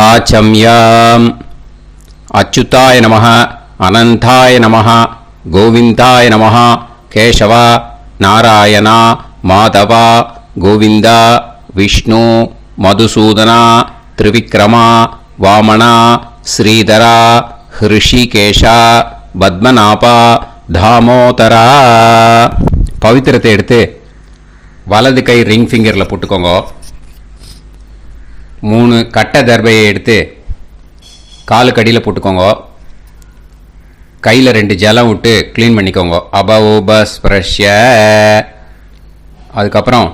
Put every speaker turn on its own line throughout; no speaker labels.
आचम्याम् अच्युताय नमः अनंताय नमः गोविंदाय नमः केशव नारायण माधव गोविंद विष्णु मधुसूदन त्रिविक्रम वामन श्रीधर ऋषिकेश पद्मनाभ दामोदर पवित्रத்தை எடுத்து வலது கை ரிங் ஃபிங்கரில் போட்டுக்கோங்க. 3 கட்ட தர்பையை எடுத்து காலுக்கு அடியில் போட்டுக்கோங்க. கையில் 2 ஜலம் விட்டு க்ளீன் பண்ணிக்கோங்க. அபஓபஸ்பிரஷ்ய. அதுக்கப்புறம்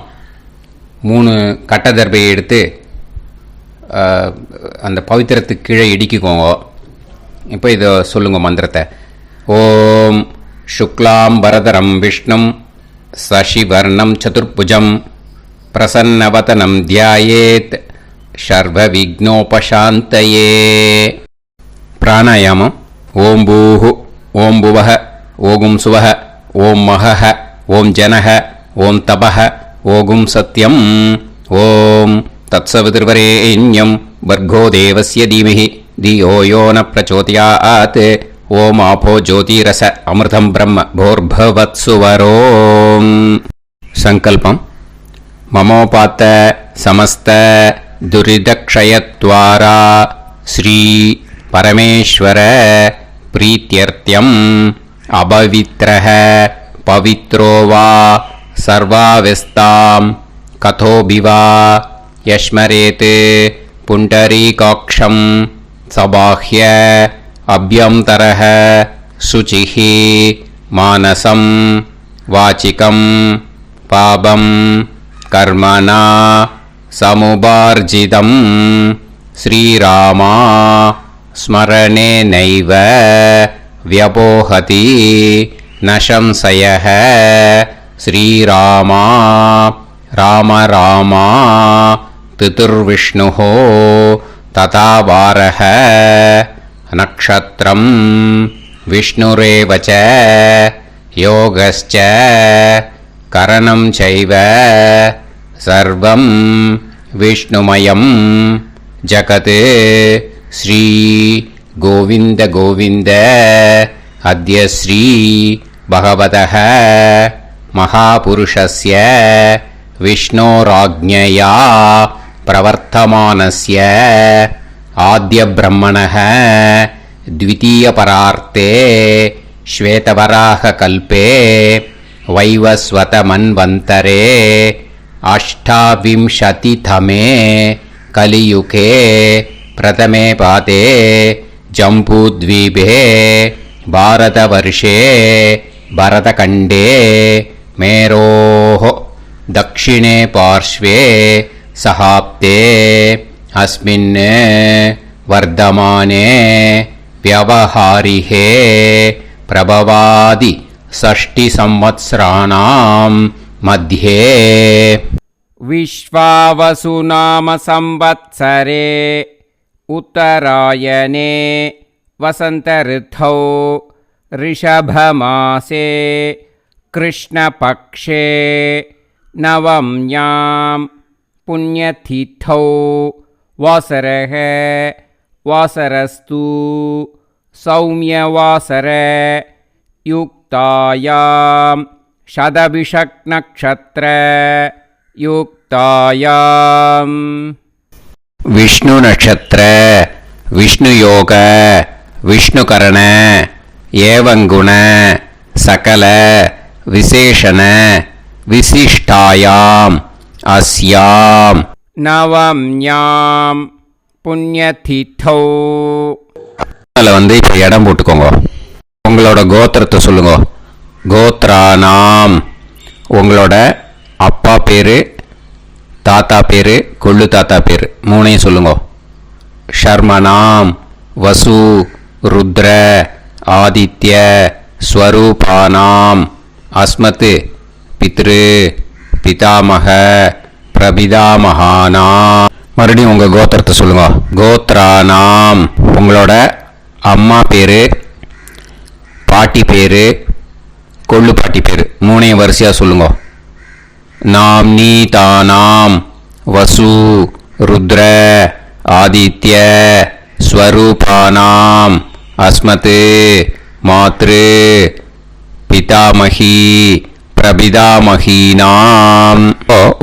3 கட்ட தர்பையை எடுத்து அந்த பவித்திரத்துக்கு கீழே இடிக்கிக்கோங்க. இப்போ இதை சொல்லுங்க மந்திரத்தை. ஓம் சுக்லாம் வரதரம் விஷ்ணும் சசிவர்ணம் சதுர்புஜம் பிரசன்னவதனம் தியாயேத் சர்வ விக்னோபசாந்தயே. பிராணாயாமம். ஓம் பூஹு ஓம் புவஹ ஓகும் சுவஹ ஓம் மஹஹ ஓம் ஜனஹ ஓம் தபஹ ஓகும் சத்யம் ஓம் தத்சவிதுர்வரேண்யம் வர்கோ தேவஸ்ய தீமஹி தியோ யோ ந பிரச்சோதயாத் ஓம் ஆபோ ஜோதிரச அமிர்தம் பிரம்ம போர்பவத்சுவரோம். சங்கல்பம். மமோபாத்த சமஸ்த துரிதக்ஷயத்வாரா ஸ்ரீ பரமேஸ்வர பிரீத்யர்த்தியம் அபவித்ரஹ பவித்ரோ வா சர்வாவஸ்தாம் கதோபிவா யஸ்மரேத் புண்டரீகாக்ஷம் சபாஹ்ய அப்யந்தரஹ சுசிஹி மானசம் வாச்சிகம் பாபம் கர்மணா சமுபார்ஜிதம் ஸ்ரீராமா ஸ்மரணேனைவ வ்யபோஹதி நசம்சயஹ ஸ்ரீராமா ராம ராமா திதுர்விஷ்ணுஹோ ததா வாரஹ நக்ஷத்ரம் விஷ்ணுரேவச யோகஸ்ச கரணம் சைவ சர்வம் விஷ்ணுமயம் ஜகத் ஸ்ரீ கோவிந்த கோவிந்த அத்ய ஸ்ரீ பகவதः மகாபுருஷஸ்ய விஷ்ணோராஜ்ஞயா பிரவர்த்தமானஸ்ய ஆத்ய பிரம்மணः द्वितीयपरार्ते श्वेतवराह कल्पे वैवस्वत मन्वन्तरे अष्टाविंशतितमे कलियुगे प्रथमे पादे जम्बूद्वीपे भारतवर्षे भरतखण्डे मेरोः दक्षिणे पार्श्वे सहाब्दे अस्मिन् वर्धमाने व्यवहारिहे प्रभवादि षष्टि संवत्सराणां मध्ये
विश्वावसुनाम संवत्सरे उत्तरायणे वसंत ऋतौ ऋषभमासे कृष्णपक्षे नवम्यां पुण्यतिथौ वासरः वासरस्तु सौम्यवासर युक्तायां शतभिषक् नक्षत्र युक्तायां
विष्णु नक्षत्र विष्णु योग विष्णुकरण एवं गुण सकल विशेषण विशिष्टायाम् अस्याम्
नवम्यां புண்ணியதிதோ.
அதில் இப்போ இடம் போட்டுக்கோங்க. உங்களோட கோத்திரத்தை சொல்லுங்க. கோத்ரானாம். உங்களோட அப்பா பேர், தாத்தா பேர், கொள்ளு தாத்தா பேர் 3ஐயும் சொல்லுங்க. ஷர்மனாம் வசு ருத்ர ஆதித்ய ஸ்வரூபானாம் அஸ்மத் பித்ரு பிதாமக பிரபிதாமகானாம். மறுபடியும் உங்கள் கோத்திரத்தை சொல்லுங்க. கோத்ரானாம். உங்களோட அம்மா பேர், பாட்டி பேர், கொள்ளு பாட்டி பேர் 3ஐயும் வரிசையாக சொல்லுங்க. நாம்னி தானாம் வசு ருத்ர ஆதித்ய ஸ்வரூபானாம் அஸ்மத் மாத்ரு பிதாமகி பிரபிதாமகீனாம்.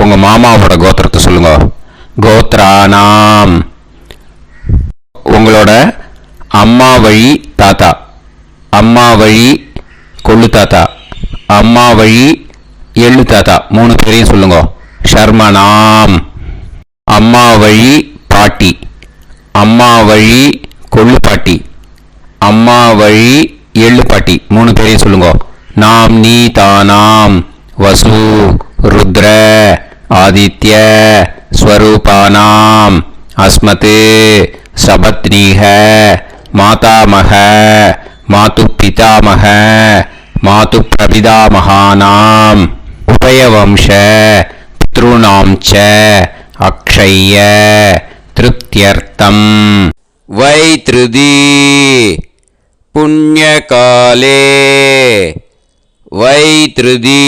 உங்க மாமாவோட கோத்திரத்தை சொல்லுங்க. கோத்ரானாம் உங்களோட அம்மா வழி தாத்தா, அம்மா வழி கொள்ளு தாத்தா, அம்மா வழி எள்ளு தாத்தா, 3 பேரையும் சொல்லுங்க. ஷர்மனாம் அம்மா வழி பாட்டி, அம்மா வழி கொள்ளு பாட்டி, அம்மா வழி எள்ளு பாட்டி, 3 பேரையும் சொல்லுங்க. நாம் நீ தானாம் வசு ருத்ர ஆதித்ய ஸ்வரூபானாம் அஸ்மத் சபத்னீஹ மாதாமக மாது பிதாமக மாது பிரபிதாமகானாம் உபயவம்ச பித்ருணாம் ச அக்ஷய்ய திருப்தியர்த்தம் வைத்ருதி புண்ணியகாலே வைத்ருதி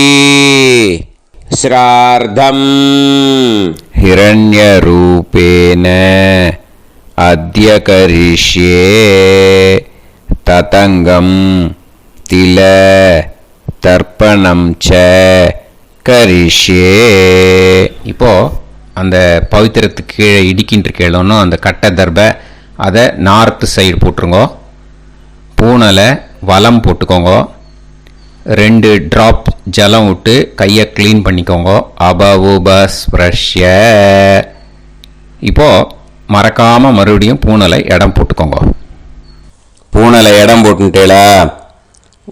ஸ்ரார்த்தம் ஹிரண்யரூபேன அத்ய கரிஷ்யே ததங்கம் தில தர்ப்பணம் ச கரிஷ்யே. இப்போ அந்த பவித்திரத்துக்கு கீழே இடிக்கின்ற கேளோன்னு அந்த கட்டை தர்பை அதை நார்த்து சைடு போட்டுருங்க. பூனலை வலம் போட்டுக்கோங்க. 2 ட்ராப் ஜலம் விட்டு கையை க்ளீன் பண்ணிக்கோங்க. அபவுபஸ்ப்ரஷ்ய. இப்போது மறக்காமல் மறுபடியும் பூனலை இடம் போட்டுக்கோங்க. பூனலை இடம் போட்டுட்டேலா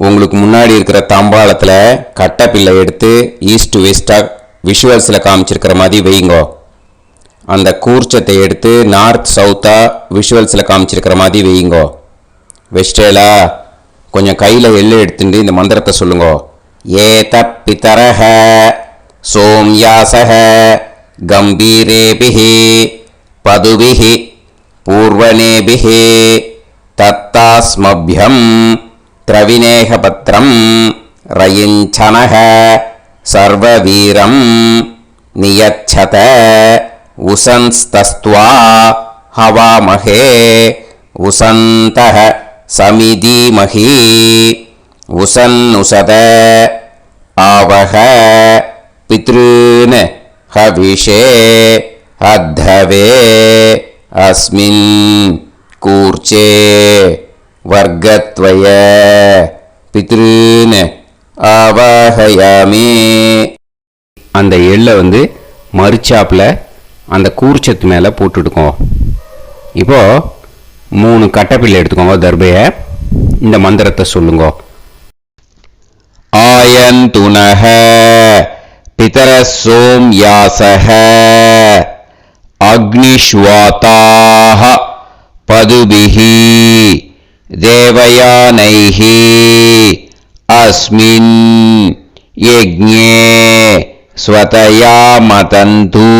உங்களுக்கு முன்னாடி இருக்கிற தாம்பாளத்தில் கட்டைப்பில்லை எடுத்து ஈஸ்ட் வெஸ்டாக விஷுவல்ஸில் காமிச்சிருக்கிற மாதிரி வைங்கோ. அந்த கூர்ச்சத்தை எடுத்து நார்த் சவுத்தாக விஷுவல்ஸில் காமிச்சிருக்கிற மாதிரி வைங்கோ. வெஸ்டேலா கொஞ்சம் கையில் எள்ளு எடுத்துட்டு இந்த மந்திரத்தை சொல்லுங்க. ஏத பிதரஹ சோம்யாசஹ கம்பீரேபிஹி பதுபிஹி பூர்வனேபிஹி தத்தாஸ்மப்யம் திரவிநேகபத்ரம் ரயிஞ்சனஹ சர்வவீரம் நியச்சத உசன்ஸ்தஸ்த்வா ஹவாமஹே உசந்தஹ சமிதீமஹி உசன்னுசத ஆவஹ பித்ருன் ஹவிஷே அத்தவே அஸ்மின் கூர்ச்சே வர்க்கத்வய பித்ருன் ஆவாஹயாமி. அந்த எள்ளை மரிச்சாப்பில் அந்த கூர்ச்சத்து மேலே போட்டுடுக்கோம். இப்போது 3 கட்டைப்பிள்ளை எடுத்துக்கோங்க. தர்பையை இந்த மந்திரத்தை சொல்லுங்க. ஆயந்துனஹ பிதர சோம்யாசஹ அக்னிஷ்வாதாஹ பதுபிஹி தேவயானைஹி அஸ்மின் யஜ்ஞே ஸ்வதயா மதந்து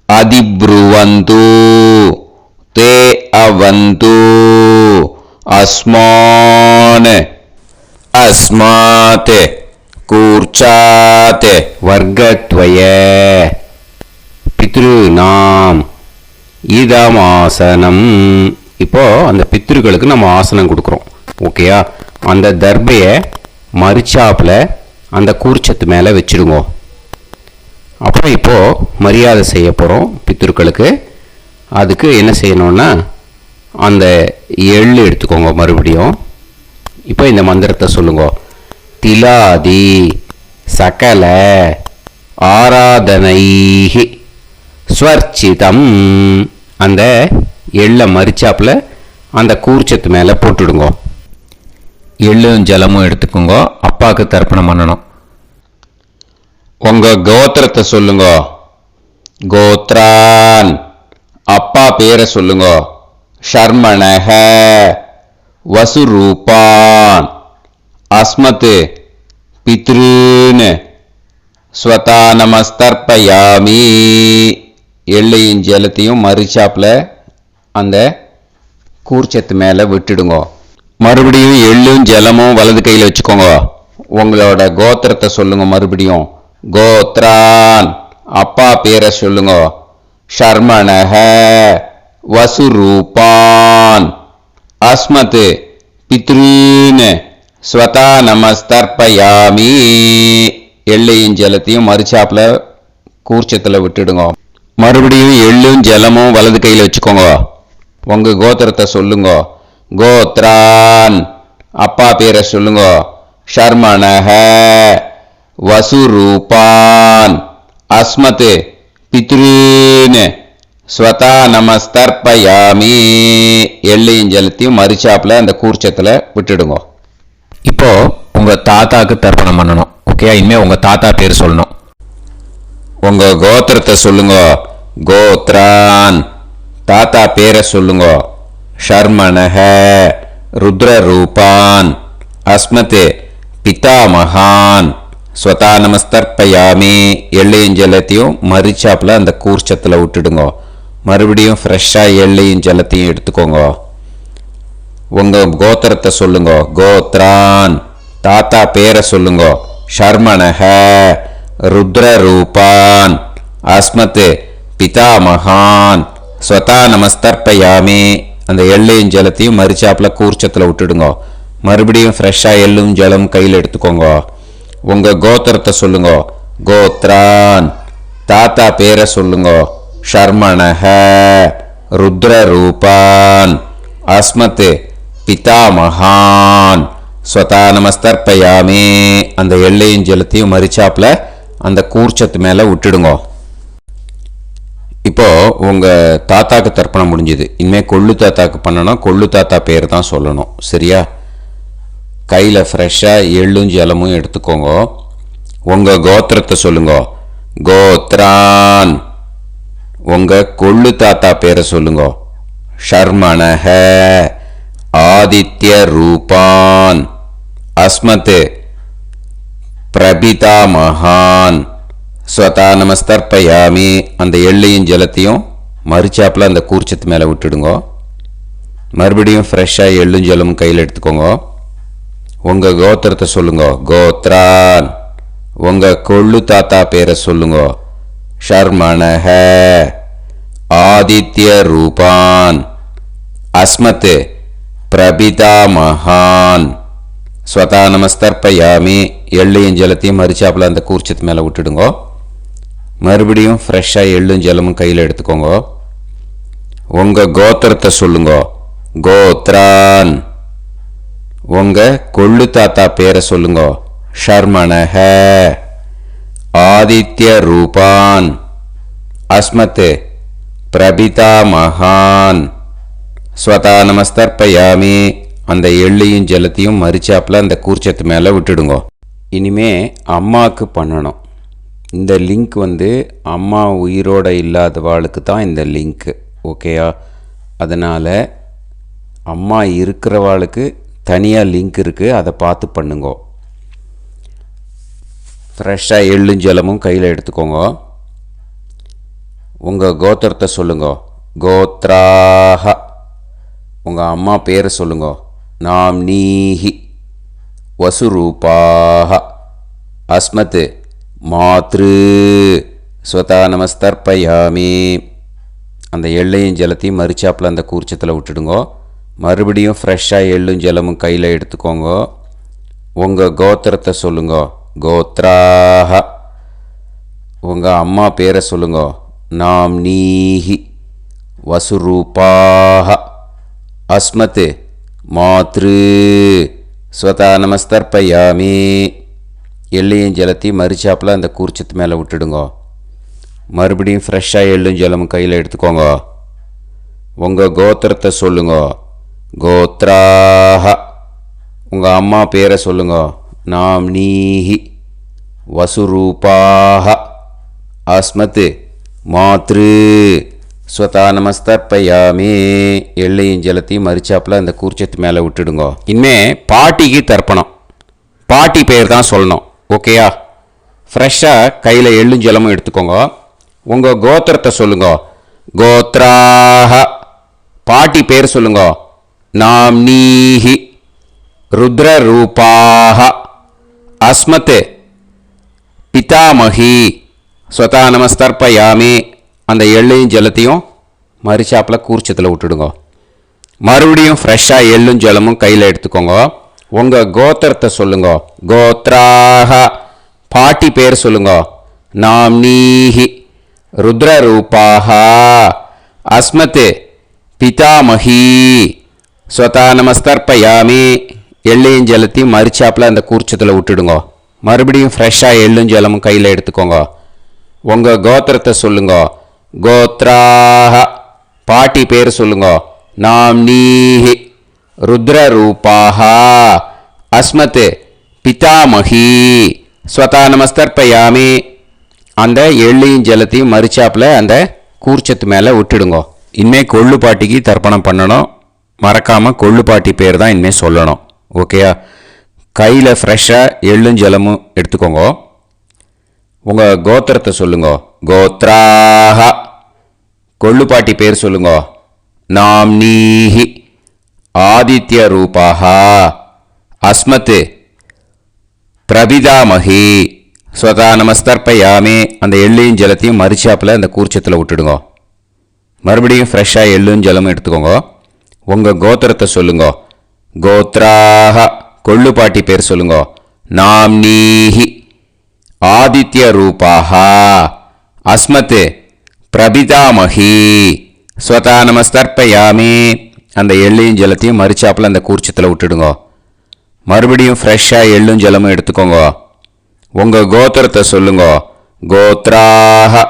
அதிப்ருவந்து தே அவது அஸ்மான் அஸ்மாத் கூர்ச்சாத் வர்க்கத்வய பித்ருநாம் இதமாசனம். இப்போ அந்த பித்ருக்களுக்கு நம்ம ஆசனம் கொடுக்குறோம். ஓகேயா? அந்த தர்பையை மரிச்சாப்பில் அந்த கூர்ச்சத்து மேலே வச்சுடுங்க. அப்புறம் இப்போது மரியாதை செய்ய போகிறோம் பித்ருக்களுக்கு. அதுக்கு என்ன செய்யணும்னா அந்த எள்ளு எடுத்துக்கோங்க. மறுபடியும் இப்போ இந்த மந்திரத்தை சொல்லுங்க. திலாதி சகல ஆராதனைஹி ஸ்வர்ச்சிதம். அந்த எள்ளை மரிச்சாப்பில் அந்த கூர்ச்சத்து மேலே போட்டுடுங்க. எள்ளும் ஜலமும் எடுத்துக்கோங்க. அப்பாவுக்கு தர்ப்பணம் பண்ணணும். உங்கள் கோத்திரத்தை சொல்லுங்க. கோத்ரான் அப்பா பேரை சொல்லுங்க. ஷர்மணஹ வசுரூபான் அஸ்மத் பித்ருன் ஸ்வதா நமஸ்தர்ப்பயாமி. எள்ளையும் ஜலத்தையும் மரிச்சாப்பில் அந்த கூர்ச்சத்து மேலே விட்டுடுங்க. மறுபடியும் எள்ளும் ஜலமும் வலது கையில் வச்சுக்கோங்க. உங்களோட கோத்திரத்தை சொல்லுங்க. மறுபடியும் கோத்ரான் அப்பா பேரை சொல்லுங்க. ஷர்மணஹ வசுரூபான் அஸ்மத் பித்ரீன் ஸ்வதா நமஸ்தர்ப்பயாமி. எள்ளையும் ஜலத்தையும் மறுச்சாப்புல கூர்ச்சத்தில் விட்டுடுங்க. மறுபடியும் எள்ளும் ஜலமும் வலது கையில் வச்சுக்கோங்க. உங்க கோத்திரத்தை சொல்லுங்க. கோத்ரான் அப்பா பேரை சொல்லுங்க. ஷர்மணஹ வசுரூபான் அஸ்மத் பித்ரீன் ஸ்வதா நமஸ்தர்ப்பயாமி. எள்ளையும் ஜலத்தையும் மறுச்சாப்புல அந்த கூர்ச்சத்தில் விட்டுடுங்க. இப்போ உங்க தாத்தாக்கு தர்ப்பணம் பண்ணணும். ஓகே, இனிமே உங்க தாத்தா பேர் சொல்லணும். உங்க கோத்திரத்தை சொல்லுங்க. கோத்ரான் தாத்தா பேரை சொல்லுங்க. ஷர்மணஹ ருத்ரரூபான் அஸ்மத் பிதாமகான் ஸ்வதா நமஸ்தர்ப்பயாமி. எள்ளையும் ஜலத்தையும் மறுச்சாப்புல அந்த கூர்ச்சத்தில் விட்டுடுங்க. மறுபடியும் ஃப்ரெஷ்ஷாக எள்ளையும் ஜலத்தையும் எடுத்துக்கோங்க. உங்க கோத்திரத்தை சொல்லுங்க. கோத்ரான் தாத்தா பேரை சொல்லுங்க. ஷர்மணஹ ருத்ரரூபான் அஸ்மத் பிதாமகான் ஸ்வதா நமஸ்தர்ப்பயாமி. அந்த எள்ளையும் ஜலத்தையும் மறுச்சாப்புல கூர்ச்சத்தில் விட்டுடுங்க. மறுபடியும் ஃப்ரெஷ்ஷாக எள்ளும் ஜலம் கையில் எடுத்துக்கோங்க. உங்க கோத்திரத்தை சொல்லுங்க. கோத்ரான் தாத்தா பேரை சொல்லுங்க. ஷர்மணஹ ருத்ரரூபான் அஸ்மத் பிதாமகான் ஸ்வதா நமஸ்தர்ப்பயாமி. அந்த எள்ளையும் ஜலத்தையும் மறுச்சாப்புல அந்த கூர்ச்சத்து மேலே விட்டுடுங்க. இப்போ உங்க தாத்தாக்கு தர்ப்பணம் முடிஞ்சுது. இனிமேல் கொள்ளு தாத்தாக்கு பண்ணணும். கொள்ளு தாத்தா பேர் தான் சொல்லணும். சரியா? கையில் ஃப்ரெஷ்ஷாக எள்ளும் ஜலமும் எடுத்துக்கோங்க. உங்க கோத்திரத்தை சொல்லுங்க. கோத்ரான் உங்க கொள்ளு தாத்தா பேரை சொல்லுங்க. ஷர்மணஹ ஆதித்ய ரூபான் அஸ்மத் பிரபிதாமகான் ஸ்வதா நமஸ்தர்ப்பயாமி. அந்த எள்ளையும் ஜலத்தையும் மறுச்சாப்புல அந்த கூர்ச்சத்து மேலே விட்டுடுங்க. மறுபடியும் ஃப்ரெஷ்ஷாக எள்ளும் ஜலமும் கையில் எடுத்துக்கோங்க. உங்க கோத்திரத்தை சொல்லுங்க. கோத்ரான் உங்க கொள்ளு தாத்தா பேரை சொல்லுங்க. ஷர்மணஹ ஆதித்ய ரூபான் அஸ்மத் பிரபிதாமகான் ஸ்வதா நமஸ்தர்ப்பயாமி. எள்ளையும் ஜலத்தையும் மறுச்சாப்புல அந்த கூர்ச்சத்து மேலே விட்டுடுங்க. மறுபடியும் ஃப்ரெஷ்ஷாக எள்ளும் ஜலமும் கையில் எடுத்துக்கோங்க. உங்க கோத்திரத்தை சொல்லுங்க. கோத்ரான் உங்க கொள்ளு தாத்தா பேரை சொல்லுங்க. ஷர்மணஹ ஆதித்ய ரூபான் அஸ்மத் பிரபிதாமகான் ஸ்வதா நமஸ்தர்ப்பயாமி. அந்த எள்ளையும் ஜலத்தையும் மறுச்சாப்புல அந்த கூர்ச்சத்து மேலே விட்டுடுங்க. இனிமே அம்மாவுக்கு பண்ணணும். இந்த லிங்க் அம்மா உயிரோட இல்லாதவாளுக்கு தான் இந்த லிங்க்கு. ஓகேயா? அதனால் அம்மா இருக்கிறவாளுக்கு தனியாக லிங்க் இருக்குது. அதை பார்த்து பண்ணுங்க. ஃப்ரெஷ்ஷாக எள்ளும் ஜலமும் கையில் எடுத்துக்கோங்க. உங்கள் கோத்திரத்தை சொல்லுங்க. கோத்ராஹ உங்கள் அம்மா பேரை சொல்லுங்க. நாம்னீஹி வசுரூபாஹ அஸ்மத் மாத்ரு ஸ்வதா நமஸ்தர்ப்பயாமி. அந்த எள்ளையும் ஜலத்தையும் மறுச்சாப்பில் அந்த கூர்ச்சத்தில் விட்டுடுங்க. மறுபடியும் ஃப்ரெஷ்ஷாக எள்ளும் ஜலமும் கையில் எடுத்துக்கோங்க. உங்கள் கோத்திரத்தை சொல்லுங்க. கோத்ராஹ உங்கள் அம்மா பேரை சொல்லுங்க. நாம்னீஹி வசுரூபாஹ அஸ்மத் மாத்ரு ஸ்வதா நமஸ்தர்ப்பயாமி. எள்ளையும் ஜலத்தையும் மறுச்சாப்பில் அந்த கூர்ச்சத்து மேலே விட்டுடுங்க. மறுபடியும் ஃப்ரெஷ்ஷாக எள்ளும் ஜலமும் கையில் எடுத்துக்கோங்க. உங்கள் கோத்திரத்தை சொல்லுங்க. கோத்ராஹ உங்கள் அம்மா பேரை சொல்லுங்க. நாம்னீஹி வசுரூபாஹ அஸ்மத் மாத்ரு ஸ்வதா நமஸ்தர்ப்பயாமி. எள்ளையும் ஜலத்தையும் மறுச்சாப்பில் அந்த கூர்ச்சத்து மேலே விட்டுடுங்க. இனிமே பாட்டிக்கு தர்ப்பணம். பாட்டி பேர் தான் சொல்லணும். ஓகேயா? ஃப்ரெஷ்ஷாக கையில் எள்ளும் ஜலமும் எடுத்துக்கோங்க. உங்கள் கோத்திரத்தை சொல்லுங்க. கோத்ராஹ பாட்டி பேர் சொல்லுங்க. நாம்னீஹி ருத்ரரூபாஹ அஸ்மத் பிதாமகி ஸ்வதா நமஸ்தர்ப்பயாமி. அந்த எள்ளையும் ஜலத்தையும் மரிச்சாப்பில் கூர்ச்சத்தில் விட்டுடுங்க. மறுபடியும் ஃப்ரெஷ்ஷாக எள்ளும் ஜலமும் கையில் எடுத்துக்கோங்க. உங்கள் கோத்திரத்தை சொல்லுங்க. கோத்ராக பாட்டி பேர் சொல்லுங்க. நாம்னீஹி ருத்ரரூபாக அஸ்மத் பிதாமஹி ஸ்வதா நமஸ்தர்ப்பயாமி. எள்ளையும் ஜலத்தையும் மரிச்சாப்பில் அந்த கூர்ச்சத்தில் விட்டுடுங்க. மறுபடியும் ஃப்ரெஷ்ஷாக எள்ளும் ஜலமும் கையில் எடுத்துக்கோங்க. உங்கள் கோத்திரத்தை சொல்லுங்க. கோத்ராக பாட்டி பேர் சொல்லுங்க. நாம்னீஹி ருத்ரரூபாக அஸ்மத் பிதாமஹி ஸ்வதா நமஸ்தர்ப்பயாமி. அந்த எள்ளையும் ஜலத்தையும் மரிச்சாப்பில் அந்த கூர்ச்சத்து மேலே விட்டுடுங்க. இனிமேல் கொள்ளு பாட்டிக்கு தர்ப்பணம் பண்ணணும். மறக்காமல் கொள்ளு பாட்டி பேர் தான் இனிமேல் சொல்லணும். ஓகேயா? கையில் ஃப்ரெஷ்ஷாக எள்ளும் ஜலமும் எடுத்துக்கோங்க. உங்கள் கோத்திரத்தை சொல்லுங்க. கோத்ராக கொள்ளு பாட்டி பேர் சொல்லுங்க. நாம்னீஹி ஆதித்ய ரூபாக அஸ்மத் பிரபிதாமஹி ஸ்வதா நமஸ்தர்ப்பயாமி. அந்த எள்ளையும் ஜலத்தையும் மரிச்சாப்பில் அந்த கூர்ச்சத்தில் விட்டுடுங்க. மறுபடியும் ஃப்ரெஷ்ஷாக எள்ளும் ஜலமும் எடுத்துக்கோங்க. உங்கள் கோத்திரத்தை சொல்லுங்க. கோத்ராக கொள்ளு பாட்டி பேர் சொல்லுங்க. நாம்னீஹி ஆதித்ய ரூபாக அஸ்மத் பிரபிதாமஹி ஸ்வதா நமஸ்தர்ப்பயாமி. அந்த எள்ளையும் ஜலத்தையும் மரிச்சாப்பில் அந்த கூர்ச்சத்தில் விட்டுடுங்க. மறுபடியும் ஃப்ரெஷ்ஷாக எள்ளும் ஜலமும் எடுத்துக்கோங்க. உங்கள் கோத்திரத்தை சொல்லுங்க. கோத்ராக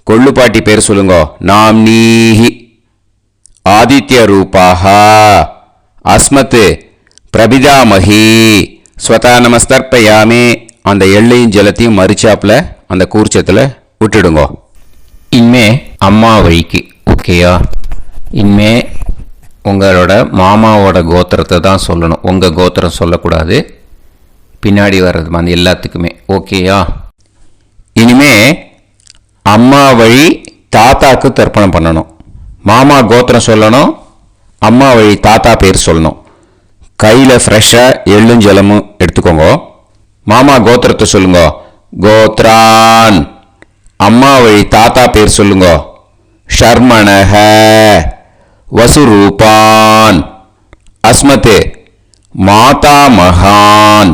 கொள்ளு பாட்டி பேர் சொல்லுங்க. நாம்னீஹி ஆதித்ய ரூபாக அஸ்மத் பிரபிதாமஹி ஸ்வதா நமஸ்தர்ப்பயாமி. அந்த எள்ளையும் ஜலத்தையும் மரிச்சாப்பில் அந்த கூர்ச்சத்தில் விட்டுடுங்க. இனிமே அம்மா வழிக்கு. ஓகேயா? இனிமே உங்களோட மாமாவோட கோத்திரத்தை தான் சொல்லணும். உங்கள் கோத்திரம் சொல்லக்கூடாது. பின்னாடி வர்றது மாதிரி எல்லாத்துக்குமே. ஓகேயா? இனிமே அம்மா வழி தாத்தாக்கு தர்ப்பணம் பண்ணணும். மாமா கோத்திரம் சொல்லணும். அம்மா வழி தாத்தா பேர் சொல்லணும். கையில் ஃப்ரெஷ்ஷாக எள்ளும் ஜலமும் எடுத்துக்கோங்க. மாமா கோத்திரத்தை சொல்லுங்க. கோத்ரான். அம்மா வழி தாத்தா பேர் சொல்லுங்க. ஷர்மணஹ வசுரூபான் அஸ்மத் மாதா மகான்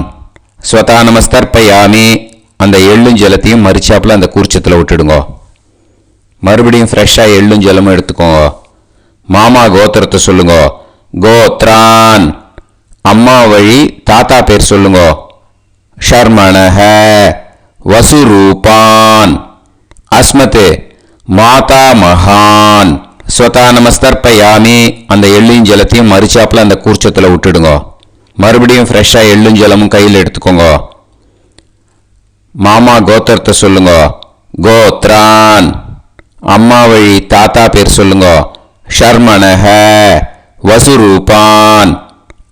ஸ்வதா நமஸ்தர்ப்பயாமி. அந்த எள்ளும் ஜலத்தையும் மரிச்சாப்பில் அந்த கூர்ச்சத்தில் விட்டுடுங்க. மறுபடியும் ஃப்ரெஷ்ஷாக எள்ளும் ஜலமும் எடுத்துக்கோங்க. மாமா கோத்திரத்தை சொல்லுங்க. கோத்ரான். அம்மா வழி தாத்தா பேர் சொல்லுங்க. ஷர்மணஹ வசுரூபான் அஸ்மத் மாதா மகான் ஸ்வதா நமஸ்தர்ப்பயாமி. அந்த எள்ளையும் ஜலத்தையும் மரிச்சாப்பில் அந்த கூர்ச்சத்தில் விட்டுடுங்க. மறுபடியும் ஃப்ரெஷ்ஷாக எள்ளும் ஜலமும் கையில் எடுத்துக்கோங்க. மாமா கோத்திரத்தை சொல்லுங்க. கோத்ரான். அம்மா வழி தாத்தா பேர் சொல்லுங்க. ஷர்மணஹ வசுரூபான்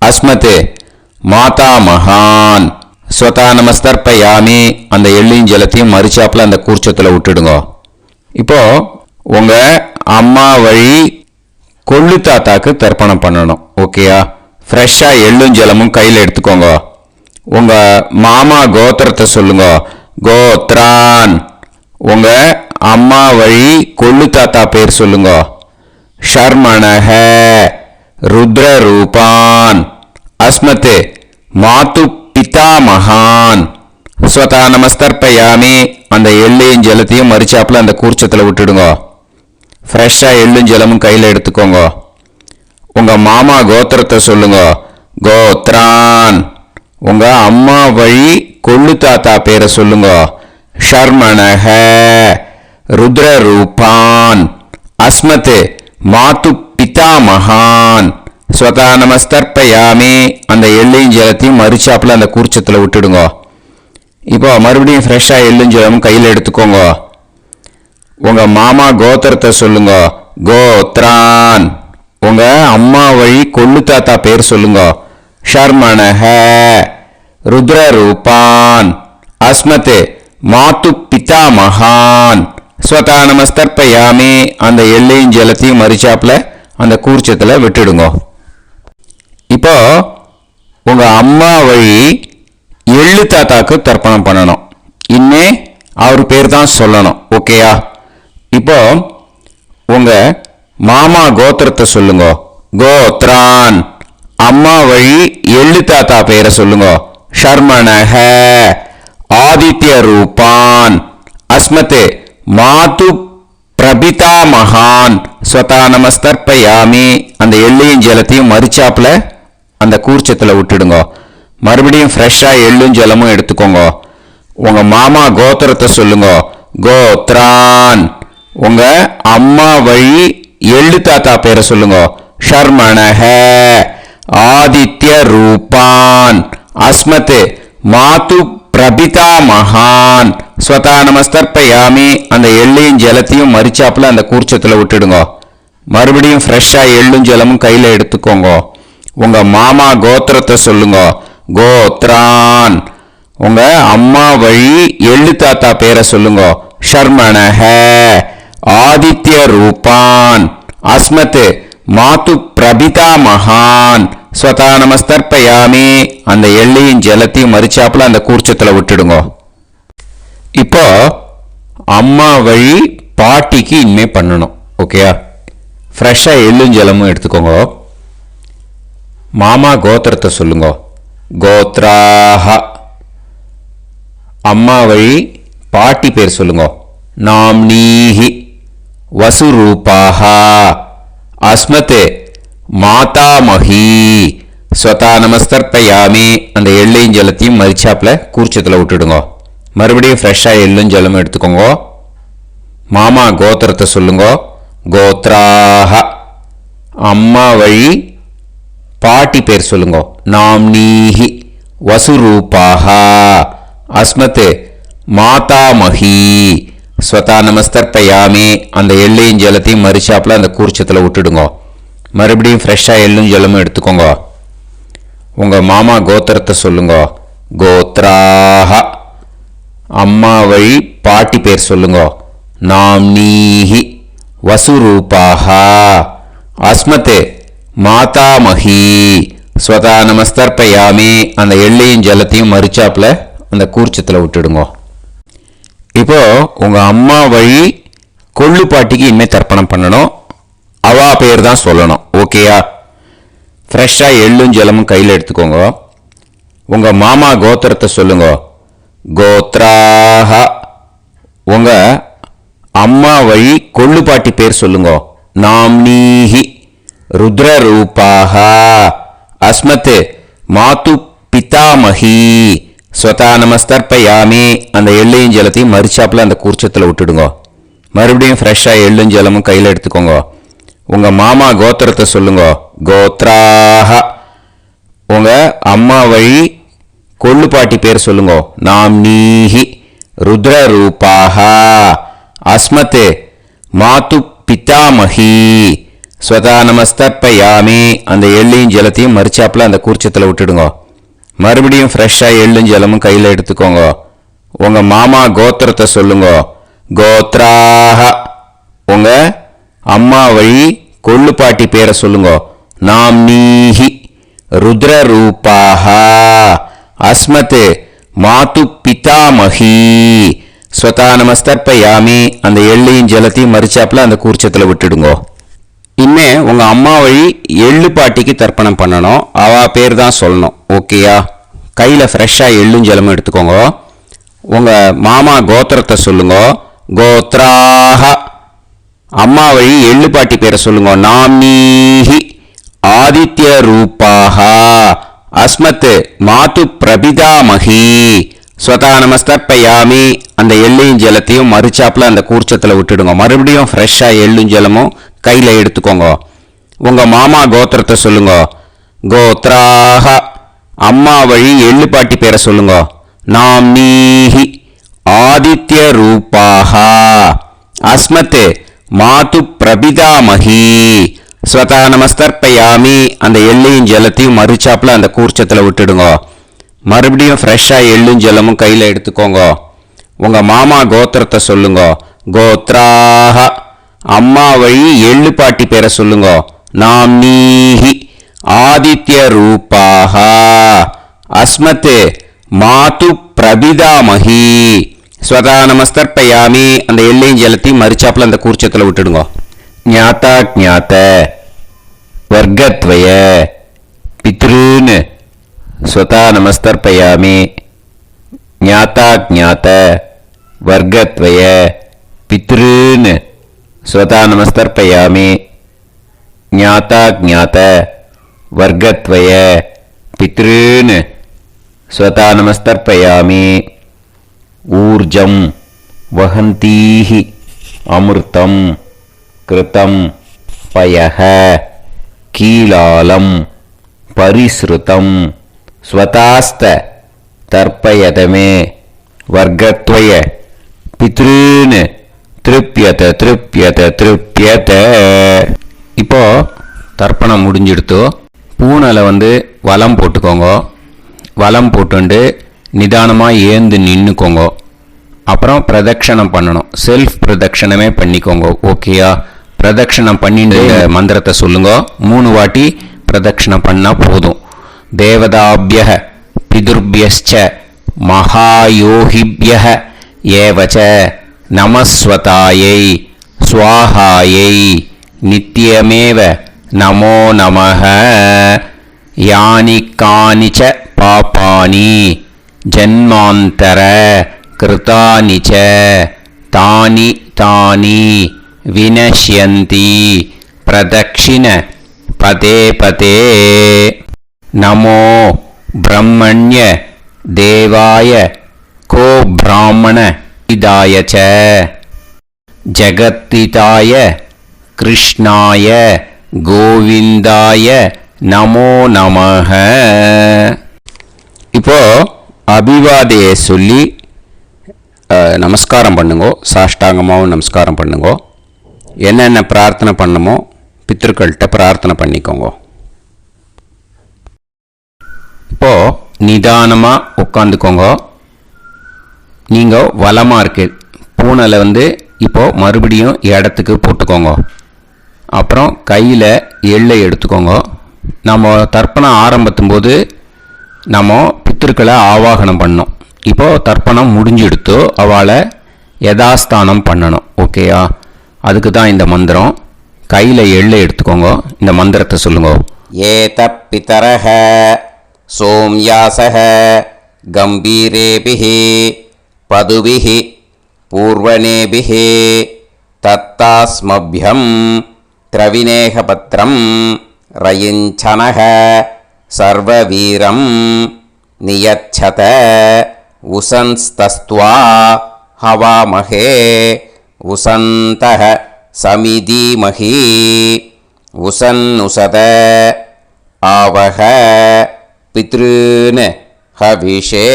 அஸ்மத் மாதா மகான் ஸ்வதா நமஸ்தர்ப்பயாமி. அந்த எள்ளையும் ஜலத்தையும் மரிச்சாப்பில் அந்த கூர்ச்சத்தில் விட்டுடுங்க. இப்போ உங்கள் அம்மா வழி கொள்ளு தாத்தாக்கு தர்ப்பணம் பண்ணணும். ஓகேயா? ஃப்ரெஷ்ஷாக எள்ளும் ஜலமும் கையில் எடுத்துக்கோங்க. உங்கள் மாமா கோத்திரத்தை சொல்லுங்க. கோத்ரான். உங்கள் அம்மா வழி கொள்ளு தாத்தா பேர் சொல்லுங்க. ஷர்மணஹ ருத்ரரூபான் அஸ்மத் மாது பிதாமகான் ஸ்வதா நமஸ்தர்ப்பயாமி. அந்த எள்ளையும் ஜலத்தையும் மரிச்சாப்பில் அந்த கூர்ச்சத்தில் விட்டுடுங்க. ஃப்ரெஷ்ஷாக எள்ளும் ஜலமும் கையில் எடுத்துக்கோங்க. உங்கள் மாமா கோத்திரத்தை சொல்லுங்க. கோத்ரான். உங்கள் அம்மா வழி கொள்ளு தாத்தா பேரை சொல்லுங்க. ஷர்மணஹ ருத்ரரூபான் அஸ்மத் மாது பிதாமகான் ஸ்வதா நமஸ்தர்ப்பயாமி. அந்த எள்ளையும் ஜலத்தையும் மரிச்சாப்பில் அந்த கூர்ச்சத்தில் விட்டுடுங்க. இப்போ மறுபடியும் ஃப்ரெஷ்ஷாக எள்ளும் ஜலமும் கையில் எடுத்துக்கோங்க. உங்கள் மாமா கோத்திரத்தை சொல்லுங்க. கோத்ரான். உங்கள் அம்மா வழி கொள்ளு தாத்தா பேர் சொல்லுங்க. ஷர்மணஹ ருத்ரரூபான் அஸ்மத் மாது பிதாமகான் ஸ்வதா நமஸ்தர்ப்பயாமி. அந்த எள்ளையும் ஜலத்தையும் மரிச்சாப்பில் அந்த கூர்ச்சத்தில் விட்டுடுங்க. இப்போ உங்கள் அம்மா வழி எள்ளு தாத்தாக்கு தர்ப்பணம் பண்ணணும். இன்னே அவர் பேர் தான் சொல்லணும். ஓகேயா? இப்போ உங்க மாமா கோத்திரத்தை சொல்லுங்க. கோத்ரான். அம்மா வழி எள்ளு தாத்தா பெயரை சொல்லுங்க. ஷர்மணஹ. ஆதித்ய ரூபான். அஸ்மத் மாது பிரபிதா மகான். ஸ்வதா நமஸ்தர்ப்பயாமி. அந்த எள்ளையும் ஜலத்தையும் மறிச்சாப்புல அந்த கூர்ச்சத்துல விட்டுடுங்க. மறுபடியும் ஃப்ரெஷ்ஷா எள்ளும் ஜலமும் எடுத்துக்கோங்க. உங்க மாமா கோத்திரத்தை சொல்லுங்க. கோத்ரான். உங்க அம்மா வழி எள்ளு தாத்தா பேரை சொல்லுங்க. ஷர்மணஹ. ஆதித்ய ரூபான். அஸ்மத் மாது பிரபிதா மகான். ஸ்வதா நமஸ்தர்ப்பயாமி. அந்த எள்ளையும் ஜலத்தையும் மறிச்சாப்புல அந்த கூர்ச்சத்துல விட்டுடுங்க. மறுபடியும் ஃப்ரெஷ்ஷா எள்ளும் ஜலமும் கையில எடுத்துக்கோங்க. உங்க மாமா கோத்திரத்தை சொல்லுங்க. கோத்ரான். உங்க அம்மா வழி எள்ளு தாத்தா பேரை சொல்லுங்க. ஷர்மணஹ. ஆதித்ய ரூபான். அஸ்மத் மாது பிரபிதா மகான். ஸ்வதா நமஸ்தர்ப்பயாமி. அந்த எள்ளையும் ஜலத்தையும் மறிச்சாப்புல அந்த கூர்ச்சத்துல விட்டுடுங்க. இப்போ அம்மா வழி பாட்டிக்கு இனிமே பண்ணணும். ஓகேயா? ஃப்ரெஷ்ஷா எள்ளும் ஜலமும் எடுத்துக்கோங்க. மாமா கோத்திரத்தை சொல்லுங்க. கோத்ராஹ. அம்மா வழி பாட்டி பேர் சொல்லுங்க. நாம்னீஹி. வசுரூபாஹ. அஸ்மத் மாதாமஹி. ஸ்வதா நமஸ்தர்ப்பயாமி. அந்த எள்ளையும் ஜலத்தையும் மறிச்சாப்புல கூர்ச்சத்துல விட்டுடுங்க. மறுபடியும் ஃப்ரெஷ்ஷா எள்ளும் ஜலமும் எடுத்துக்கோங்க. மாமா கோத்திரத்தை சொல்லுங்க. கோத்ராஹ. அம்மா வழி பாட்டி பேர் சொல்லுங்க. நாம்னீஹி. வசுரூபாஹ. அஸ்மத் மாதாமஹி. ஸ்வதா நமஸ்தர்ப்பயாமி. அந்த எள்ளையும் ஜலத்தையும் மறிச்சாப்புல அந்த கூர்ச்சத்துல விட்டுடுங்க. மறுபடியும் ஃப்ரெஷ்ஷா எள்ளும் ஜலமும் எடுத்துக்கோங்க. உங்க மாமா கோத்திரத்தை சொல்லுங்க. கோத்ராஹ. அம்மா வழி பாட்டி பேர் சொல்லுங்க. நாம்னீஹி. வசுரூபாஹ. அஸ்மத் மாதாமஹி. ஸ்வதா நமஸ்தர்ப்பயாமி. அந்த எள்ளையும் ஜலத்தையும் மறிச்சாப்புல அந்த கூர்ச்சத்துல விட்டுடுங்க. இப்போ உங்க அம்மா வழி கொள்ளு பாட்டிக்கு இனிமே தர்ப்பணம் பண்ணணும். அவா பேர் தான் சொல்லணும். ஓகேயா? ஃப்ரெஷ்ஷா எள்ளும் ஜலமும் கையில் எடுத்துக்கோங்க. உங்க மாமா கோத்திரத்தை சொல்லுங்க. கோத்ராஹ. உங்க அம்மா வழி கொள்ளு பாட்டி பேர் சொல்லுங்க. நாம்னீஹி. ருத்ரரூபாஹ. அஸ்மத் மாது பிதாமஹி. ஸ்வதா நமஸ்தர்ப்பயாமி. அந்த எள்ளையும் ஜலத்தையும் மறிச்சாப்புல அந்த கூர்ச்சத்துல விட்டுடுங்க. மறுபடியும் ஃப்ரெஷ்ஷா எள்ளும் ஜலமும் கையில் எடுத்துக்கோங்க. உங்க மாமா கோத்திரத்தை சொல்லுங்க. கோத்ராஹ. உங்க அம்மா வழி கொள்ளு பாட்டி பேர் சொல்லுங்க. நாம்னீஹி. ருத்ரரூபாஹ. அஸ்மத் மாது பிதாமஹி. ஸ்வதா நமஸ்தர்ப்பயாமி. அந்த எள்ளையும் ஜலத்தையும் மறிச்சாப்புல அந்த கூர்ச்சத்துல விட்டுடுங்க. மறுபடியும் ஃப்ரெஷ்ஷா எள்ளும் ஜலமும் கையில் எடுத்துக்கோங்க. உங்க மாமா கோத்திரத்தை சொல்லுங்க. கோத்ராஹ. உங்க அம்மா வழி கொள்ளு பாட்டி பேரை சொல்லுங்க. நாம்னீஹி. ருத்ரரூபாஹ. அஸ்மத் மாது பிதாமஹி. ஸ்வதா நமஸ்தர்ப்பயாமி. அந்த எள்ளையும் ஜலத்தையும் மறிச்சாப்புல அந்த கூர்ச்சத்துல விட்டுடுங்க. இனிமே உங்க அம்மா வழி எள்ளு பாட்டிக்கு தர்ப்பணம் பண்ணணும். அவா பேர் தான் சொல்லணும். ஓகேயா? கையில ஃப்ரெஷ்ஷா எள்ளும் ஜலமும் எடுத்துக்கோங்க. உங்க மாமா கோத்திரத்தை சொல்லுங்க. கோத்ராஹ. அம்மா வழி எள்ளு பாட்டி பேரை சொல்லுங்க. நாம்னீஹி. ஆதித்ய ரூபாஹ. அஸ்மத் மாது பிரபிதாமஹி. ஸ்வதா நமஸ்தர்ப்பயாமி. அந்த எள்ளையும் ஜலத்தையும் மறிச்சாப்புல அந்த கூர்ச்சத்துல விட்டுடுங்க. மறுபடியும் ஃப்ரெஷ்ஷா எள்ளும் ஜலமும் கையில எடுத்துக்கோங்க. உங்க மாமா கோத்திரத்தை சொல்லுங்க. கோத்ராஹ. அம்மா வழி எள்ளு பாட்டி பேரை சொல்லுங்க. நாம்னீஹி. ஆதித்ய ரூபாஹ. அஸ்மத் மாது பிரபிதாமஹி. ஸ்வதா நமஸ்தர்ப்பயாமி. அந்த எள்ளையும் ஜலத்தையும் மறிச்சாப்புல அந்த கூர்ச்சத்துல விட்டுடுங்க. மறுபடியும் ஃப்ரெஷ்ஷா எள்ளும் ஜலமும் கையில எடுத்துக்கோங்க. உங்க மாமா கோத்திரத்தை சொல்லுங்க. கோத்ராஹ. அம்மா வழி எள்ளு பாட்டி பேரை சொல்லுங்க. நாம்னீஹி. ஆதித்ய ரூபாஹ. அஸ்மத் மாது பிரபிதாமஹி. ஸ்வதா நமஸ்தர்ப்பயாமி. அந்த எல்லையும் ஜலத்தையும் மறிச்சாப்புல அந்த கூர்ச்சத்தில் விட்டுடுங்க. ஞாத்தா ஜாத்த வர்க்கத்வய பித்ருன்னு ஸ்வதா நமஸ்தர்ப்பயாமி. ஞாத்தா ஜாத்த வர்க்கத்வய பித்ருன்னு ஸ்வதா நமஸ்தர்ப்பயாமி. ஞாத்தா ஜாத்த வர்க்கத்வய பித்ருன்னு ஸ்வதா நமஸ்தர்ப்பயாமி. ஊர்ஜம் வஹந்தீஹி அமிர்தம் கிருதம் பயஹ கீலாலம் பரிஸ்ருதம் ஸ்வதாஸ்த தர்ப்பயதமே வர்க்கத்வய பித்ருன்னு திருப்யத திருப்யத திருப்யத. இப்போ தர்ப்பணம் முடிஞ்சிடுத்தோ. பூனலை வலம் போட்டுக்கோங்க. வலம் போட்டுண்டு நிதானமாக ஏந்து நின்றுக்கோங்க. அப்புறம் பிரதட்சணம் பண்ணணும். செல்ஃப் பிரதட்சணமே பண்ணிக்கோங்க. ஓகேயா? பிரதட்சணம் பண்ணிட்டு மந்திரத்தை சொல்லுங்க. 3 வாட்டி பிரதட்சணம் பண்ணால் போதும். தேவதாபிய பிதுர்பியச்ச மகாயோகிபிய ஏவச்ச நமஸ்வதாயை ஸ்வாஹாயை நித்யமேவ நமோ நமஹ. யானி கானிச்ச பாபானி ஜன்மாந்தர கிருதானி ச தானி தானி வினஷ்யந்தி பிரதக்ஷிண பதே பதே. நமோ பிரம்மண்ய தேவாய கோ பிராமண இதாய ச ஜகத்திதாய கிருஷ்ணாய கோவிந்தாய நமோ நமஹ. இப்போ அபிவாதையை சொல்லி நமஸ்காரம் பண்ணுங்கோ. சாஷ்டாங்கமாகவும் நமஸ்காரம் பண்ணுங்கோ. என்னென்ன பிரார்த்தனை பண்ணமோ பித்ருக்கள்கிட்ட பிரார்த்தனை பண்ணிக்கோங்க. இப்போ நிதானமாக உட்காந்துக்கோங்க. நீங்கள் வலமாக இருக்கு பூனலை இப்போ மறுபடியும் இடத்துக்கு போட்டுக்கோங்க. அப்புறம் கையில் எள்ளை எடுத்துக்கோங்க. நம்ம தர்ப்பணம் ஆரம்பித்தும் போது நம்ம பித்திருக்களை ஆவாகனம் பண்ணோம். இப்போது தர்ப்பணம் முடிஞ்செடுத்தோ அவளை யதாஸ்தானம் பண்ணணும். ஓகேயா? அதுக்கு தான் இந்த மந்திரம். கையில் எள்ளை எடுத்துக்கோங்க. இந்த மந்திரத்தை சொல்லுங்க. ஏத பிதரஹ சோம்யாசஹ கம்பீரேபிஹி பதுபிஹி பூர்வனேபிஹி தத்தாஸ்மப்யம் திரவிநேகபத்ரம் ரயிஞ்சனஹ சர்வவீரம் நியச்சத உசன்ஸ்தஸ்த்வா ஹவாமஹே உசந்தஹ சமிதீமஹி உசன்னுசத ஆவஹ பித்ருன் ஹவிஷே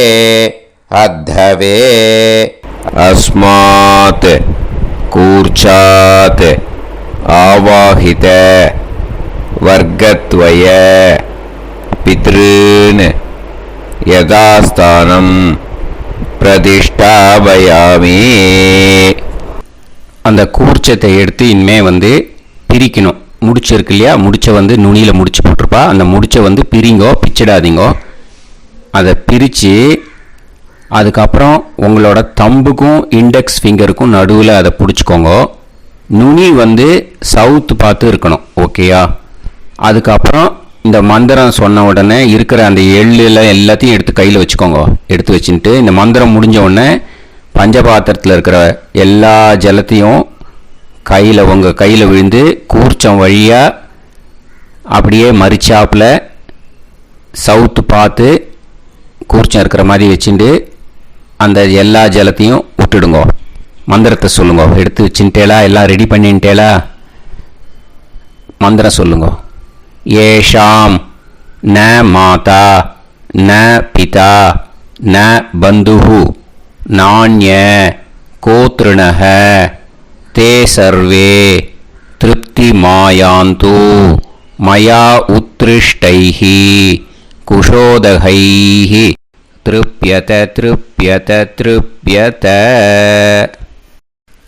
அத்தவே. அஸ்மாத் கூர்ச்சாத் ஆவாஹித வர்க்கத்வய பித்ருன் யதாஸ்தானம் பிரதிஷ்டாபயாமி. அந்த கூர்ச்சத்தை எடுத்து இனிமே பிரிக்கணும். முடிச்சு இருக்கு இல்லையா? முடிச்சை நுனியில் முடிச்சு போட்டிருப்பா. அந்த முடிச்சை பிரிங்கோ, பிச்சிடாதீங்கோ. அதை பிரித்து அதுக்கப்புறம் உங்களோட தம்புக்கும் இண்டெக்ஸ் ஃபிங்கருக்கும் நடுவில் அதை பிடிச்சிக்கோங்க. நுனி சவுத்து பார்த்து இருக்கணும். ஓகேயா? அதுக்கப்புறம் இந்த மந்திரம் சொன்ன உடனே இருக்கிற அந்த எள்ளில் எல்லாத்தையும் எடுத்து கையில் வச்சுக்கோங்க. எடுத்து வச்சுட்டு இந்த மந்திரம் முடிஞ்ச உடனே பஞ்சபாத்திரத்தில் இருக்கிற எல்லா ஜலத்தையும் உங்கள் கையில் விழுந்து கூர்ச்சம் வழியாக அப்படியே மறிச்சாப்பில் சவுத்து பார்த்து கூர்ச்சம் இருக்கிற மாதிரி வச்சுட்டு அந்த எல்லா ஜலத்தையும் விட்டுடுங்க. மந்திரத்தை சொல்லுங்க. எடுத்து வச்சுட்டேலா? எல்லாம் ரெடி பண்ணிட்டேலா? மந்திரம் சொல்லுங்க. ஏஷாம் ந மாதா ந பிதா ந பந்துஹு நாண்ய கோத்ருணஹ தே சர்வே திருப்தி மாயாந்து மயா உத்ருஷ்டைஹி குஷோதகைஹி திருப்யத திருப்யத திருப்யத.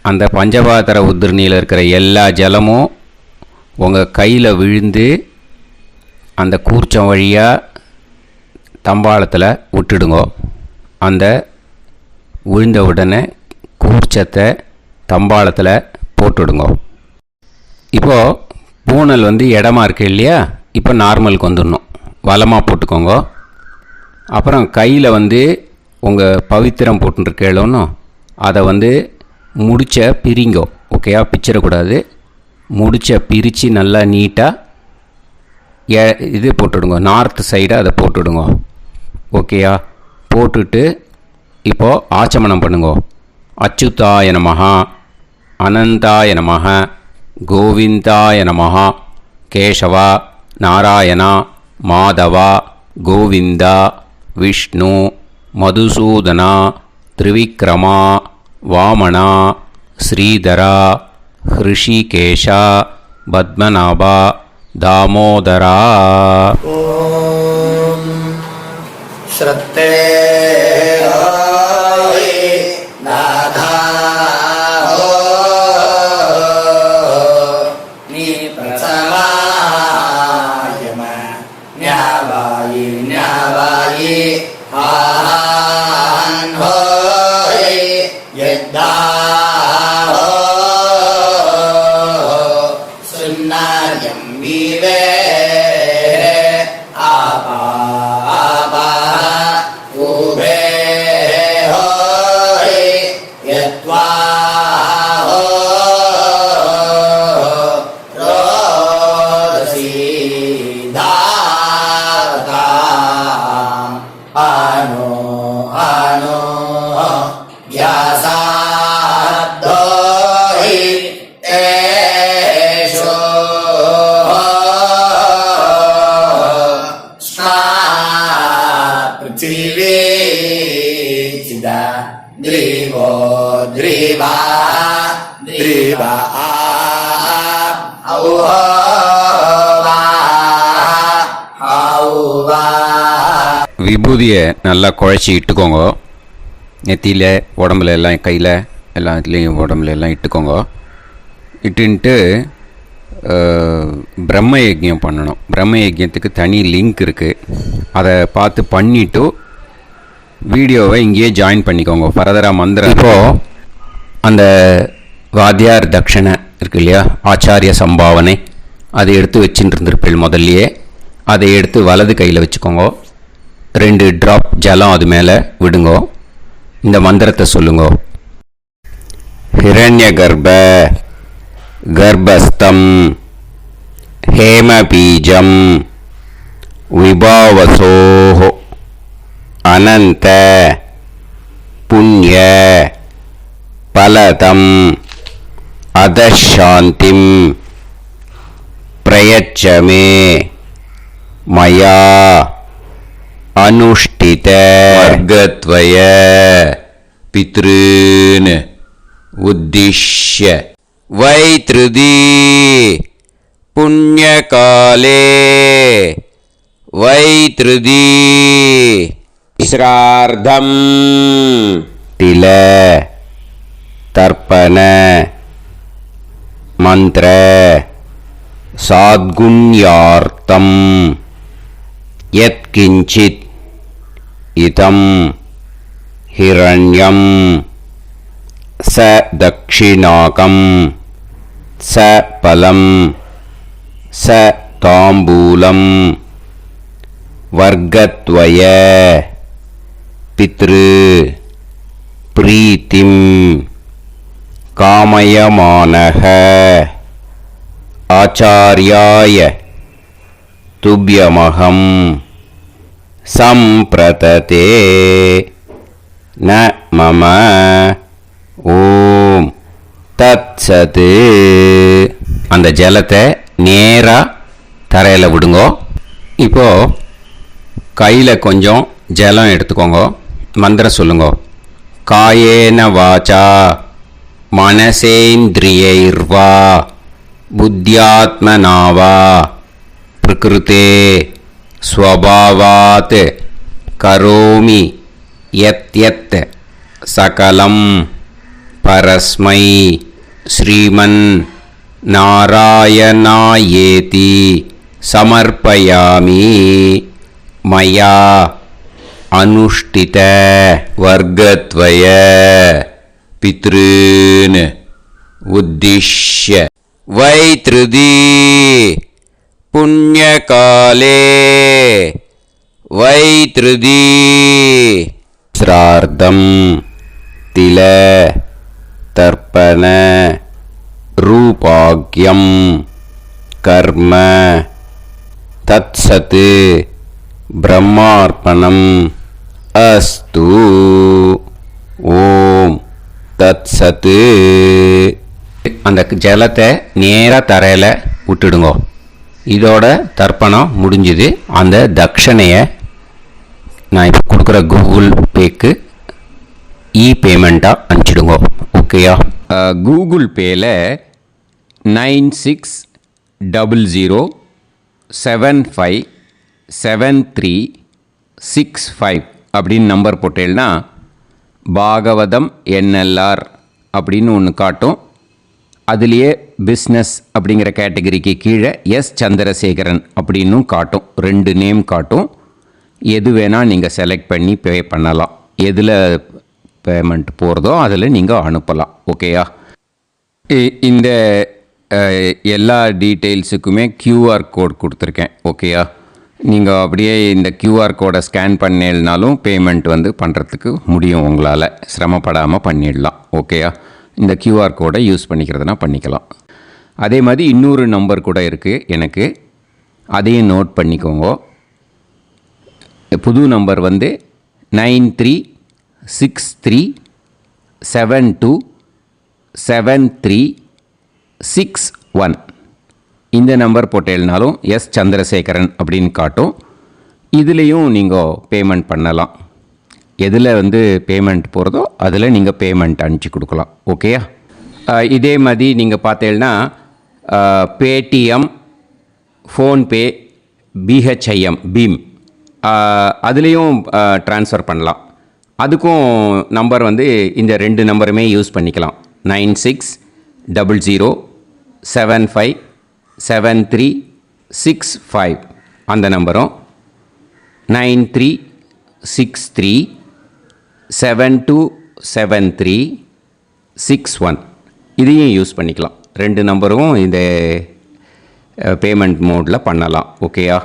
அந்த பஞ்சபாத்திர உதிர்ணியில் இருக்கிற எல்லா ஜலமும் உங்கள் கையில் விழுந்து அந்த கூர்ச்சம் வழியாக தம்பாளத்தில் விட்டுடுங்கோ. அந்த விழுந்த உடனே கூர்ச்சத்தை தம்பாளத்தில் போட்டுவிடுங்க. இப்போது பூனல் இடமா இருக்கு இல்லையா, இப்போ நார்மலுக்கு வந்துடணும். வலமாக போட்டுக்கோங்க. அப்புறம் கையில் உங்கள் பவித்திரம் போட்டுருக்கேளோன்னு அதை முடிச்ச பிரிங்கோ. ஓகேயா, பிச்சிடக்கூடாது. முடிச்ச பிரித்து நல்லா நீட்டாக இது போட்டுடுங்க, நார்த் சைடை அதை போட்டுடுங்க. ஓகேயா, போட்டுட்டு இப்போது ஆச்சமனம் பண்ணுங்க. அச்சுதாய நமஹ, அனந்தாய நமஹ, கோவிந்தாய நமஹ, கேசவா, நாராயணா, மாதவா, கோவிந்தா, விஷ்ணு, மதுசூதனா, திரிவிக்ரமா, வாமனா, ஸ்ரீதரா, ஹிருஷிகேஷா, பத்மநாபா, தாமோதரா.
ஓம் ஸ்ரத்தே நாதா நீ பிரசமாயம ஞாவாயி ஞாவாயி ஆஹான் ஹோய் யத்தா சுன்னாயம் வீவே ஆபா ஆபா உபே ஹோய் யத்வா ரோதசி தாவதா ஆனோ ஆனோ வ்யாசாத்தோஹி தேஷோ ஸ்னா பிருத்திவி சிதா த்ரிவோ த்ரிவா த்ரிவா ஔவா ஔவா.
விபூதியை நல்லா குழச்சி இட்டுக்கோங்க. நெத்தியில், உடம்புல எல்லாம், கையில் எல்லாத்துலேயும் உடம்புல எல்லாம் இட்டுக்கோங்க. இட்டுன்ட்டு பிரம்ம யஜ்யம் பண்ணணும். பிரம்ம யஜ்யத்துக்கு தனி லிங்க் இருக்குது. அதை பார்த்து பண்ணிவிட்டு வீடியோவை இங்கேயே ஜாயின் பண்ணிக்கோங்க. ஃபர்தராக மந்திரம். இப்போது அந்த வாத்தியார் தட்சணை இருக்கு இல்லையா, ஆச்சாரிய சம்பாவனை, அதை எடுத்து வச்சுட்டு இருந்திருப்பேன் முதல்லையே. அதை எடுத்து வலது கையில் வச்சுக்கோங்க. 2 ட்ராப் ஜலம் அது மேலே விடுங்கோ. இந்த மந்திரத்தை சொல்லுங்கோ. ஹிரண்ய கர்ப்ப கர்ப்பஸ்தம் ஹேமபீஜம் விபாவசோஹோ அனந்த புண்ணிய பலதம் அதசாந்திம் பிரயச்சமே மயா அனுஷ்டித வர்க்கத்வய பித்ருன் உத்திஷ்ய வைத்ருதி புண்ணியகாலே வைத்ருதி ஸ்ரார்த்தம் தில தர்ப்பண மந்திர சாத்குண்யார்த்தம் யத்கிஞ்சித் இதம் ஹிரண்யம் ச தக்ஷிணாகம் ச பலம் ச தாம்பூலம் வர்க்கத்வய பித்ரு பிரீத்திம் காமயமானஹ ஆச்சார்யாய துப்யமகம் சம்பிரததே ந மம ஓம் தத்சத். அந்த ஜலத்தை நேராக தரையில் விடுங்கோ. இப்போது கையில் கொஞ்சம் ஜலம் எடுத்துக்கோங்க. மந்திரம் சொல்லுங்க. காயேன வாச்சா மனசேந்திரியைர்வா புத்தியாத்மனாவா பிரகிருதே ஸ்வபாவாத் கரோமி யத் யத் சகலம் பரஸ்மை ஸ்ரீமன் நாராயணாயேதி சமர்ப்பயாமி மயா அனுஷ்டித வர்க்கத்வய பித்ருன் உத்திஷ்ய வைத்ருதி புண்ணியகாலே வைத்ருதி ஸ்ரார்த்தம் தில தர்ப்பண ரூபாக்யம் கர்ம தத்சத் பிரம்மார்ப்பணம் அஸ்து. ஓம் தத்சத். அந்த ஜலத்தை நேராக தரையில் விட்டுடுங்க. இதோட தர்ப்பணம் முடிஞ்சுது. அந்த தட்சணையை நான் இப்போ கொடுக்குற கூகுள் பேக்கு பேமெண்ட்டாக அனுப்பிச்சிடுங்க. ஓகேயா? கூகுள் பேயில் 9600757365 அப்படின்னு நம்பர் போட்டேன்னா பாகவதம் என்எல்ஆர் அப்படின்னு ஒன்று காட்டும். அதுலேயே பிஸ்னஸ் அப்படிங்கிற கேட்டகரிக்கு கீழே எஸ் சந்திரசேகரன் அப்படின்னும் காட்டும். 2 நேம் காட்டும். எது வேணால் நீங்கள் செலக்ட் பண்ணி பே பண்ணலாம். எதில் பேமெண்ட் போகிறதோ அதில் நீங்கள் அனுப்பலாம். ஓகேயா? இந்த எல்லா டீட்டெயில்ஸுக்குமே கியூஆர் கோட் கொடுத்துருக்கேன். ஓகேயா? நீங்கள் அப்படியே இந்த கியூஆர் கோடை ஸ்கேன் பண்ணினாலும் பேமெண்ட் பண்ணுறதுக்கு முடியும். உங்களால் சிரமப்படாமல் பண்ணிடலாம். ஓகேயா? இந்த கியூஆர் கோடை யூஸ் பண்ணிக்கிறதுனா பண்ணிக்கலாம். அதே மாதிரி இன்னொரு நம்பர் கூட இருக்குது எனக்கு. அதையும் நோட் பண்ணிக்கோங்க. புது நம்பர் 9363727361. இந்த நம்பர் போட்டேல்னாலும் எஸ் சந்திரசேகரன் அப்படின்னு காட்டும். இதுலேயும் நீங்கள் பேமெண்ட் பண்ணலாம். எதில் பேமெண்ட் போகிறதோ அதில் நீங்கள் பேமெண்ட் அனுப்பிச்சி கொடுக்கலாம். ஓகேயா? இதே மாதிரி நீங்கள் பார்த்தேன்னா பேடிஎம், ஃபோன்பே, பிஹெச்ஐஎம் பீம் அதுலேயும் ட்ரான்ஸ்ஃபர் பண்ணலாம். அதுக்கும் நம்பர் இந்த 2 நம்பருமே யூஸ் பண்ணிக்கலாம். 9600757365 அந்த நம்பரும் 9363727361 இதையும் யூஸ் பண்ணிக்கலாம். 2 நம்பரும் இந்த பேமெண்ட் மோடில் பண்ணலாம். ஓகேயா?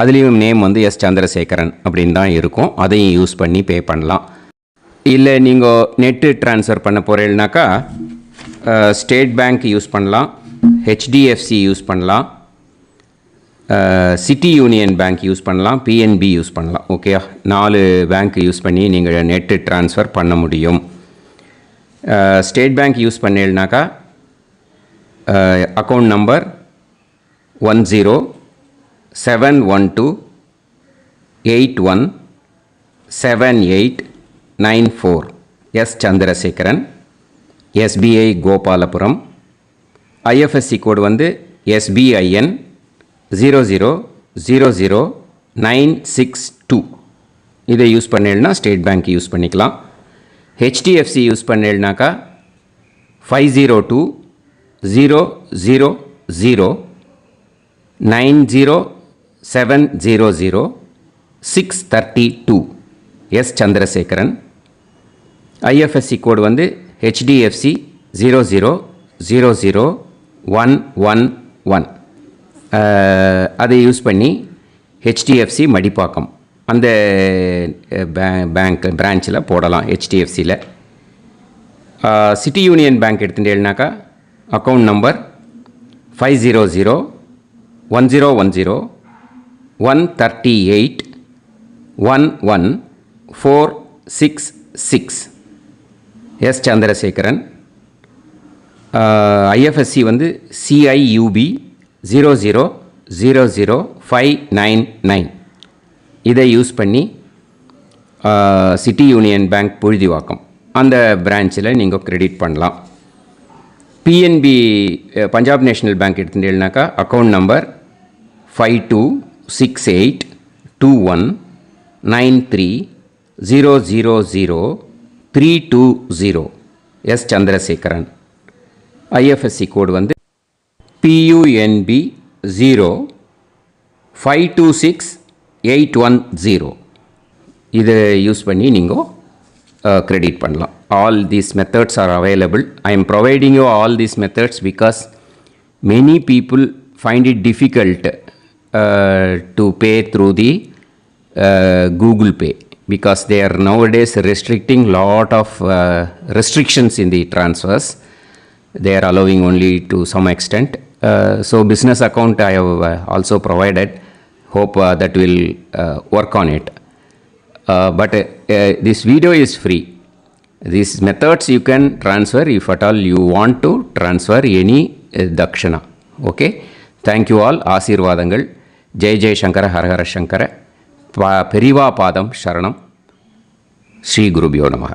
அதுலேயும் நேம் எஸ் சந்திரசேகரன் அப்படின்னு தான் இருக்கும். அதையும் யூஸ் பண்ணி பே பண்ணலாம். இல்லை நீங்கள் நெட்டு ட்ரான்ஸ்ஃபர் பண்ண போகிறீங்கனாக்கா ஸ்டேட் பேங்க் யூஸ் பண்ணலாம், ஹெச்டிஎஃப்சி யூஸ் பண்ணலாம், சிட்டி யூனியன் பேங்க் யூஸ் பண்ணலாம், பிஎன்பி யூஸ் பண்ணலாம். ஓகேயா? 4 பேங்க் யூஸ் பண்ணி நீங்கள் நெட்டு ட்ரான்ஸ்ஃபர் பண்ண முடியும். ஸ்டேட் பேங்க் யூஸ் பண்ணீங்கனாக்கா account number 1071281789 S Chandrasekaran, SBI Gopalapuram. IFSC code SBIN 0000962. இதை யூஸ் பண்ணீங்கன்னா ஸ்டேட் பேங்க் யூஸ் பண்ணிக்கலாம். ஹெச்டிஎஃப்சி யூஸ் பண்ணீங்கனாக்கா 5020090700 S Chandrasekaran. IFSC code HDFC 0000111. அதை யூஸ் பண்ணி ஹெச்டிஎஃப்சி மடிப்பாக்கம் அந்த பேங்க் பிரான்ச்சில் போடலாம். ஹெச்டிஎஃப்சியில் சிட்டி யூனியன் பேங்க் எடுத்துட்டேன்னாக்கா account number 5001010114666 S Chandrasekaran. IFSC CIUB 0000599. இதை யூஸ் பண்ணி சிட்டி யூனியன் பேங்க் புழுதிவாக்கம் அந்த பிரான்ச்சில் நீங்கள் கிரெடிட் பண்ணலாம். பிஎன்பி பஞ்சாப் நேஷ்னல் பேங்க் எடுத்துட்டீங்கன்னாக்கா account number 52682193000320 S Chandrasekaran. IFSC code PUNB 0526810. இதை யூஸ் பண்ணி நீங்கள் கிரெடிட் பண்ணலாம். All these methods are available. I am providing you all these methods because many people find it difficult to pay through the Google Pay because they are nowadays restricting lot of restrictions in the transfers. They are allowing only to some extent. So business account I have also provided. Hope that will work on it. But this video is free. These methods you can transfer if at all you want to transfer any dakshana. Okay, thank you all. ஆசீர்வாதங்கள். ஜெய் ஜெய் சங்கர ஹரஹர சங்கர. பெரிவா பாதம் சரணம். ஸ்ரீ குருபியோ நமः.